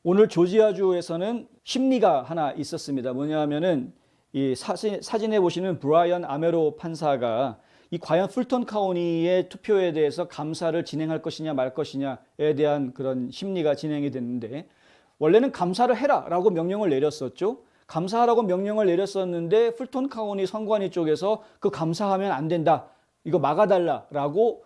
오늘 조지아주에서는 심리가 하나 있었습니다. 뭐냐면은 이 사진에 보시는 브라이언 아메로 판사가 이 과연 풀턴 카운티의 투표에 대해서 감사를 진행할 것이냐 말 것이냐에 대한 그런 심리가 진행이 됐는데, 원래는 감사를 해라라고 명령을 내렸었죠. 감사하라고 명령을 내렸었는데 풀턴 카운티 선관위 쪽에서 그 감사하면 안 된다, 이거 막아달라라고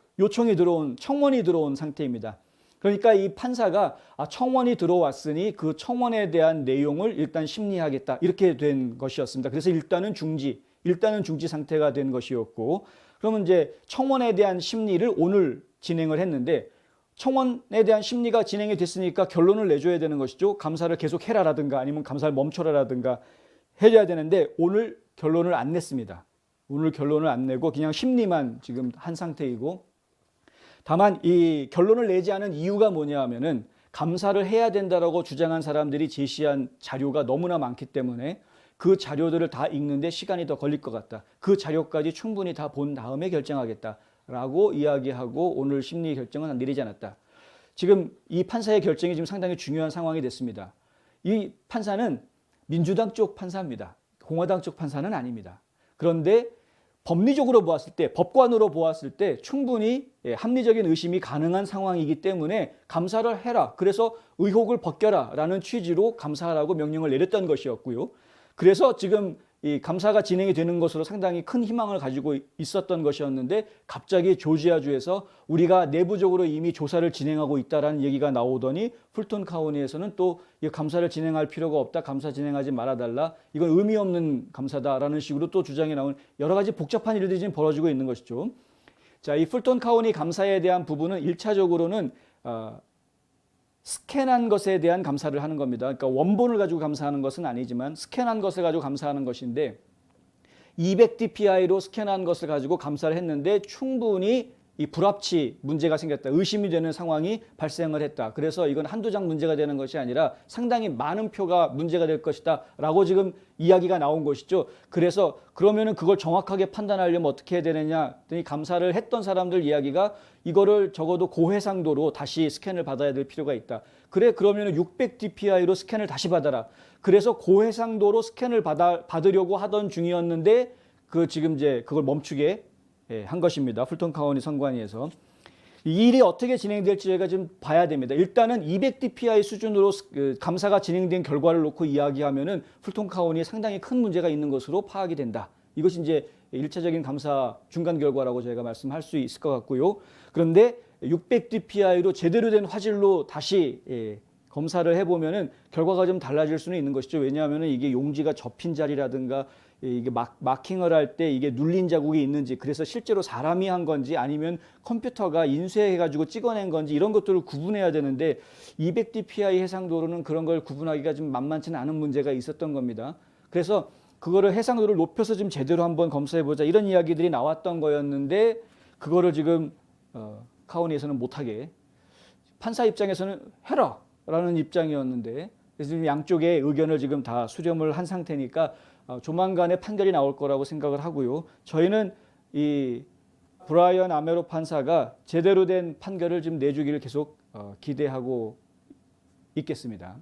청원이 들어온 상태입니다. 그러니까 이 판사가 청원이 들어왔으니 그 청원에 대한 내용을 일단 심리하겠다, 이렇게 된 것이었습니다. 그래서 일단은 중지 상태가 된 것이었고, 그러면 이제 청원에 대한 심리를 오늘 진행을 했는데, 청원에 대한 심리가 진행이 됐으니까 결론을 내줘야 되는 것이죠. 감사를 계속 해라라든가 아니면 감사를 멈춰라라든가 해줘야 되는데, 오늘 결론을 안 냈습니다. 오늘 결론을 안 내고 그냥 심리만 지금 한 상태이고, 다만 이 결론을 내지 않은 이유가 뭐냐 하면은 감사를 해야 된다라고 주장한 사람들이 제시한 자료가 너무나 많기 때문에 그 자료들을 다 읽는데 시간이 더 걸릴 것 같다, 그 자료까지 충분히 다 본 다음에 결정하겠다라고 이야기하고 오늘 심리 결정은 내리지 않았다. 지금 이 판사의 결정이 지금 상당히 중요한 상황이 됐습니다. 이 판사는 민주당 쪽 판사입니다. 공화당 쪽 판사는 아닙니다. 그런데 법리적으로 보았을 때, 법관으로 보았을 때 충분히 합리적인 의심이 가능한 상황이기 때문에 감사를 해라, 그래서 의혹을 벗겨라 라는 취지로 감사하라고 명령을 내렸던 것이었고요. 그래서 지금 이 감사가 진행이 되는 것으로 상당히 큰 희망을 가지고 있었던 것이었는데, 갑자기 조지아주에서 우리가 내부적으로 이미 조사를 진행하고 있다라는 얘기가 나오더니 풀턴 카운티에서는 또 감사를 진행할 필요가 없다, 감사 진행하지 말아달라, 이건 의미 없는 감사다라는 식으로 또 주장이 나오는 여러 가지 복잡한 일들이 지금 벌어지고 있는 것이죠. 자, 이 풀턴 카운티 감사에 대한 부분은 1차적으로는 스캔한 것에 대한 감사를 하는 겁니다. 그러니까 원본을 가지고 감사하는 것은 아니지만 스캔한 것을 가지고 감사하는 것인데, 200dpi로 스캔한 것을 가지고 감사를 했는데 충분히 이 불합치 문제가 생겼다, 의심이 되는 상황이 발생을 했다. 그래서 이건 한두 장 문제가 되는 것이 아니라 상당히 많은 표가 문제가 될 것이다 라고 지금 이야기가 나온 것이죠. 그래서 그러면은 그걸 정확하게 판단하려면 어떻게 해야 되느냐, 감사를 했던 사람들 이야기가 이거를 적어도 고해상도로 다시 스캔을 받아야 될 필요가 있다. 그래, 그러면은 600dpi로 스캔을 다시 받아라. 그래서 고해상도로 스캔을 받으려고 하던 중이었는데 지금 이제 그걸 멈추게 한 것입니다. 풀턴 카운티 선관위에서. 이 일이 어떻게 진행될지 저희가 좀 봐야 됩니다. 일단은 200dpi 수준으로 감사가 진행된 결과를 놓고 이야기하면은 풀턴 카운티에 상당히 큰 문제가 있는 것으로 파악이 된다. 이것이 이제 1차적인 감사 중간 결과라고 저희가 말씀할 수 있을 것 같고요. 그런데 600dpi로 제대로 된 화질로 다시 검사를 해보면은 결과가 좀 달라질 수는 있는 것이죠. 왜냐하면은 이게 용지가 접힌 자리라든가 이게 마킹을 할 때 이게 눌린 자국이 있는지, 그래서 실제로 사람이 한 건지 아니면 컴퓨터가 인쇄해가지고 찍어낸 건지, 이런 것들을 구분해야 되는데 200dpi 해상도로는 그런 걸 구분하기가 좀 만만치는 않은 문제가 있었던 겁니다. 그래서 그거를 해상도를 높여서 좀 제대로 한번 검사해보자, 이런 이야기들이 나왔던 거였는데, 그거를 지금 카운티에서는 못하게, 판사 입장에서는 해라 라는 입장이었는데, 그래서 지금 양쪽의 의견을 지금 다 수렴을 한 상태니까 조만간에 판결이 나올 거라고 생각을 하고요. 저희는 이 브라이언 아메로 판사가 제대로 된 판결을 좀 내주기를 계속 기대하고 있겠습니다.